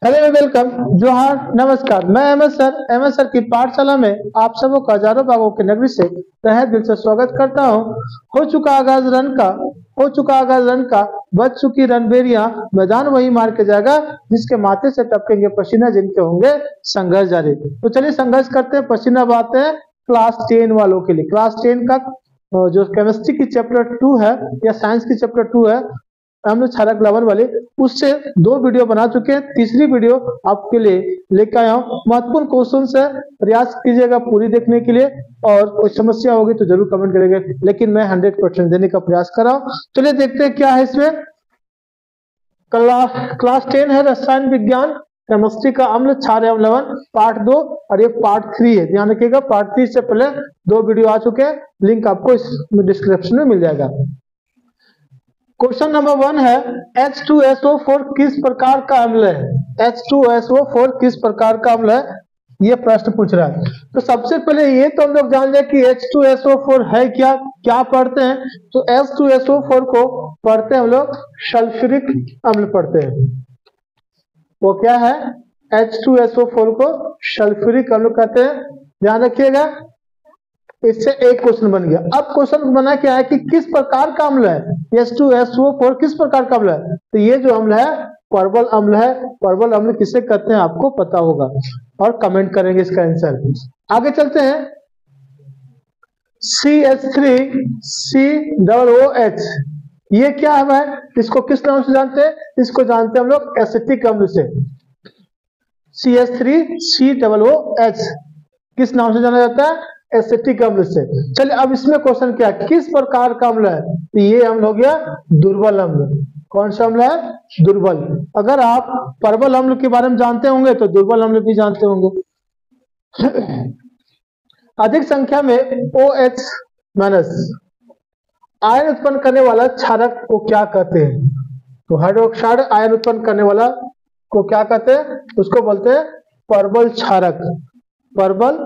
Hello welcome जोहार नमस्कार। मैं एमएस सर की पाठशाला में आप सबों का हजारों बागों की नगरी से तहे दिल से स्वागत करता हूं। हो चुका आगाज रन का बच चुकी रणबेरियां, मैदान वही मार के जाएगा जिसके माथे से टपकेंगे पसीना, जिनके होंगे संघर्ष जारी। तो चलिए संघर्ष करते हैं, पसीना बहाते हैं क्लास 10 वालों के लिए। क्लास 10 का जो केमिस्ट्री की चैप्टर 2 है या साइंस की चैप्टर 2 है, हम लोग क्षारक लवण वाले, उससे 2 वीडियो बना चुके हैं। तीसरी वीडियो आपके लिए लेकर आया हूँ। महत्वपूर्ण क्वेश्चन से प्रयास कीजिएगा पूरी देखने के लिए, और कोई समस्या होगी तो जरूर कमेंट करेंगे, लेकिन मैं 100% देने का प्रयास कर रहा हूँ। चलिए देखते हैं क्या है इसमें। क्लास 10 है रसायन विज्ञान केमिस्ट्री का अम्ल क्षार एवं लवण पार्ट 2, और ये पार्ट 3 है। ध्यान रखिएगा, पार्ट 3 से पहले 2 वीडियो आ चुके हैं, लिंक आपको इस डिस्क्रिप्शन में मिल जाएगा। क्वेश्चन नंबर 1 है, H2SO4 किस प्रकार का अम्ल है? H2SO4 किस प्रकार का अम्ल है, ये प्रश्न पूछ रहा है। तो सबसे पहले ये तो हम लोग जान जाए कि H2SO4 है क्या। क्या पढ़ते हैं? तो H2SO4 को पढ़ते हैं हम लोग सल्फ्यूरिक अम्ल पढ़ते हैं। वो क्या है? H2SO4 को सल्फ्यूरिक अम्ल कहते हैं। ध्यान रखिएगा, इससे एक क्वेश्चन बन गया। अब क्वेश्चन बना क्या है कि किस प्रकार का अम्ल है H2SO4, किस प्रकार का अम्ल है? तो ये जो अम्ल है परवल अम्ल है। परवल अम्ल किसे कहते हैं आपको पता होगा, और कमेंट करेंगे इसका आंसर। आगे चलते हैं, CH3COOH, ये क्या है भाई? इसको किस नाम से जानते हैं? इसको जानते हैं हम लोग एसिटिक अम्ल से। CH3COOH किस नाम से जाना जाता है? एसिटिक अम्ल से। चलिए अब इसमें क्वेश्चन क्या है, किस प्रकार का अम्ल है? तो ये अम्ल हो गया दुर्बल अम्ल। कौन सा अम्ल है? दुर्बल। अगर आप परवल अम्ल के बारे में जानते होंगे तो दुर्बल अम्ल भी जानते होंगे। अधिक संख्या में OH- आयन उत्पन्न करने वाला क्षारक को क्या कहते हैं? तो हाइड्रोक्साइड आयन उत्पन्न करने वाला को क्या कहते हैं? उसको बोलते हैं परवल क्षारक। परवल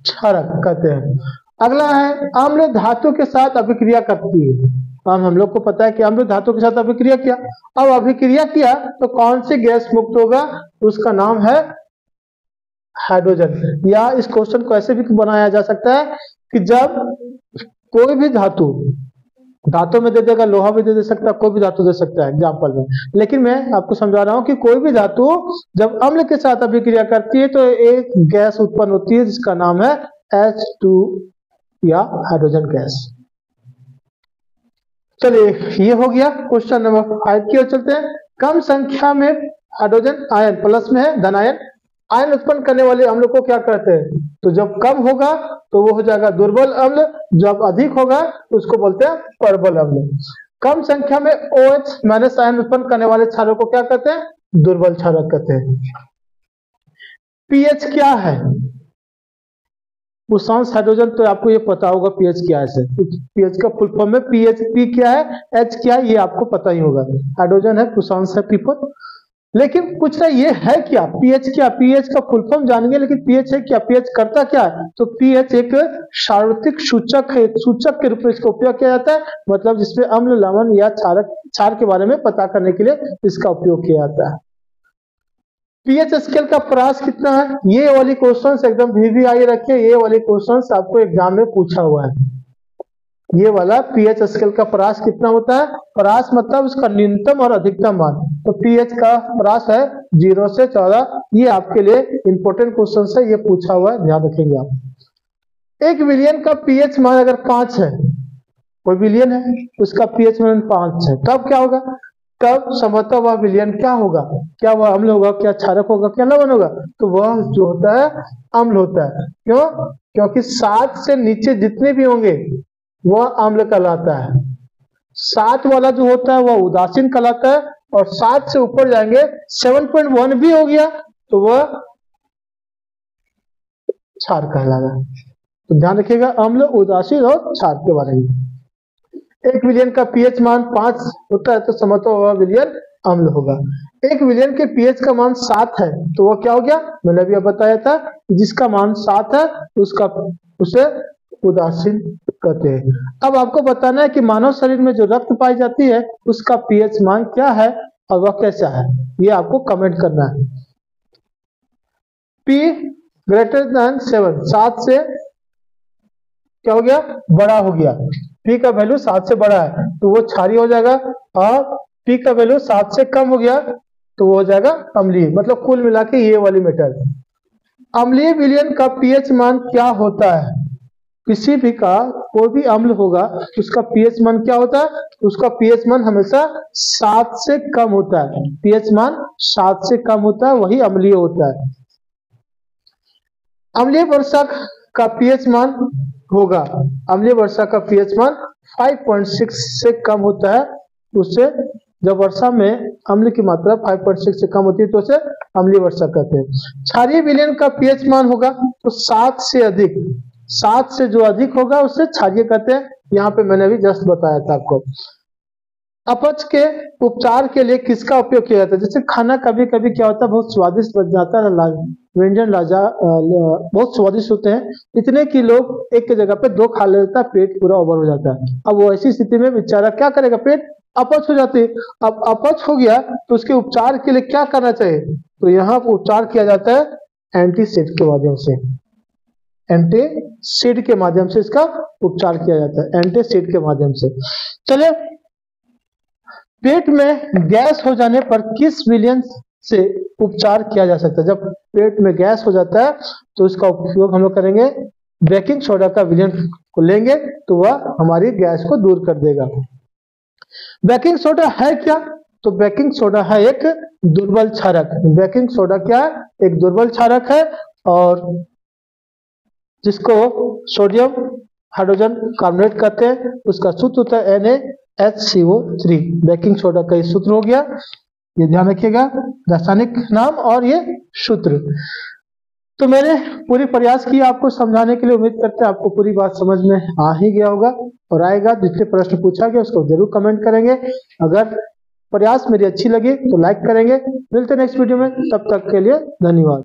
क्षारक कहते हैं। अगला है, अम्ल धातु के साथ अभिक्रिया करती है। हम लोग को पता है कि अम्ल धातु के साथ अभिक्रिया किया। अब अभिक्रिया किया तो कौन सी गैस मुक्त होगा? उसका नाम है हाइड्रोजन। या इस क्वेश्चन को ऐसे भी बनाया जा सकता है कि जब कोई भी धातु में दे देगा, लोहा भी दे सकता है, कोई भी धातु दे सकता है एग्जाम्पल में, लेकिन मैं आपको समझा रहा हूं कि कोई भी धातु जब अम्ल के साथ अभिक्रिया करती है तो एक गैस उत्पन्न होती है जिसका नाम है H2 या हाइड्रोजन गैस। चलिए ये हो गया। क्वेश्चन नंबर 5 की ओर चलते हैं। कम संख्या में हाइड्रोजन आयन प्लस में है धन आयन उत्पन्न करने वाले अम्ल को क्या कहते हैं? तो जब कम होगा तो वो हो जाएगा दुर्बल अम्ल, जब अधिक होगा तो उसको बोलते हैं परवल अम्ल। कम संख्या में OH- आयन उत्पन्न करने वाले क्षारक को क्या कहते हैं? दुर्बल क्षारक कहते हैं। पीएच क्या है? उष्मांश हाइड्रोजन, तो आपको ये पता होगा पीएच क्या है। पीएच का फुल फॉर्म में पीएच, पी क्या है, एच क्या है, ये आपको पता ही होगा। हाइड्रोजन है, उष्मांश है पीपल। लेकिन पूछ रहा ये है क्या? पीएच क्या? पीएच का फुल फॉर्म जानेंगे, लेकिन पीएच है क्या? पीएच करता क्या है? तो पीएच एक सार्वत्रिक सूचक है। सूचक के रूप में इसका उपयोग किया जाता है, मतलब जिसमें अम्ल लवण या क्षार के बारे में पता करने के लिए इसका उपयोग किया जाता है। पीएच स्केल का परास कितना है? ये वाली क्वेश्चन एकदम VVI रखिए, ये वाली क्वेश्चन आपको एग्जाम में पूछा हुआ है। ये वाला पीएच स्केल का परास कितना होता है? परास मतलब उसका न्यूनतम और अधिकतम मान। तो पीएच का परास है 0 से 14। ये आपके लिए इंपॉर्टेंट क्वेश्चन है, ये पूछा हुआ है, ध्यान रखेंगे आप। एक विलियन का पीएच मान अगर 5 है, कोई विलियन है उसका पीएच मान 5 है, तब क्या होगा? तब संभवतः वह विलियन क्या होगा? क्या वह अम्ल होगा, क्या क्षारक होगा, क्या लवण होगा? तो वह जो होता है अम्ल होता है। क्यों? क्योंकि 7 से नीचे जितने भी होंगे वह अम्ल कहलाता है। 7 वाला जो होता है वह उदासीन कहलाता है, और 7 से ऊपर जाएंगे, 7.1 भी हो गया तो वह क्षार कहलाएगा। तो ध्यान रखिएगा अम्ल, उदासीन और क्षार के बारे में। एक विलियन का पीएच मान 5 होता है तो समझो वह विलियन अम्ल होगा। एक विलियन के पीएच का मान 7 है तो वह क्या हो गया? मैंने अभी बताया था, जिसका मान 7 है उसका उसे उदासीन कहते हैं। अब आपको बताना है कि मानव शरीर में जो रक्त पाई जाती है उसका पीएच मान क्या है और वह कैसा है, ये आपको कमेंट करना है। P ग्रेटर देन 7, 7 से क्या हो गया, बड़ा हो गया। P का वैल्यू 7 से बड़ा है तो वो क्षारीय हो जाएगा, और P का वैल्यू 7 से कम हो गया तो वो हो जाएगा अम्लीय। मतलब कुल मिला के ये वाली मेटल। अम्लीय विलयन का पीएच मान क्या होता है? किसी भी का कोई भी अम्ल होगा उसका पीएच मान क्या होता है? उसका पीएच मान हमेशा 7 से कम होता है। पीएच मान 7 से कम होता है, वही अम्लीय होता है। अम्लीय वर्षा का पीएच मान होगा, अम्लीय वर्षा का पीएच मान 5.6 से कम होता है। उससे जब वर्षा में अम्ल की मात्रा 5.6 से कम होती है तो उसे अम्लीय वर्षा कहते हैं। क्षारीय विलयन का पीएच मान होगा तो 7 से अधिक, 7 से जो अधिक होगा उसे क्षारीय कहते हैं। यहाँ पे मैंने अभी जस्ट बताया था आपको। अपच के उपचार के लिए किसका उपयोग किया जाता है? जैसे खाना कभी कभी क्या होता है, बहुत स्वादिष्ट बन जाता है, व्यंजन बहुत स्वादिष्ट होते हैं, इतने कि लोग एक जगह पे 2 खा लेता है, पेट पूरा ओवर हो जाता है। अब वो ऐसी स्थिति में बेचारा क्या करेगा, पेट अपच हो जाती है। अब अपच हो गया तो उसके उपचार के लिए क्या करना चाहिए? तो यहाँ उपचार किया जाता है एंटीसिड के माध्यम से, एंटीसिड के माध्यम से इसका उपचार किया जाता है, एंटीसिड के माध्यम से। चलिए, पेट में गैस हो जाने पर किस विलयन से उपचार किया जा सकता है? जब पेट में गैस हो जाता है तो इसका उपयोग हम लोग करेंगे, बेकिंग सोडा का विलयन को लेंगे तो वह हमारी गैस को दूर कर देगा। बेकिंग सोडा है क्या? तो बेकिंग सोडा है एक दुर्बल क्षारक। बेकिंग सोडा क्या है? एक दुर्बल क्षारक है, और जिसको सोडियम हाइड्रोजन कार्बोनेट कहते हैं। उसका सूत्र होता है NaHCO3। बेकिंग सोडा का ये सूत्र हो गया, ये ध्यान रखिएगा, रासायनिक नाम और ये सूत्र। तो मैंने पूरी प्रयास किया आपको समझाने के लिए, उम्मीद करते हैं आपको पूरी बात समझ में आ ही गया होगा और आएगा। जितने प्रश्न पूछा गया उसको जरूर कमेंट करेंगे। अगर प्रयास मेरी अच्छी लगी तो लाइक करेंगे। मिलते हैं नेक्स्ट वीडियो में, तब तक के लिए धन्यवाद।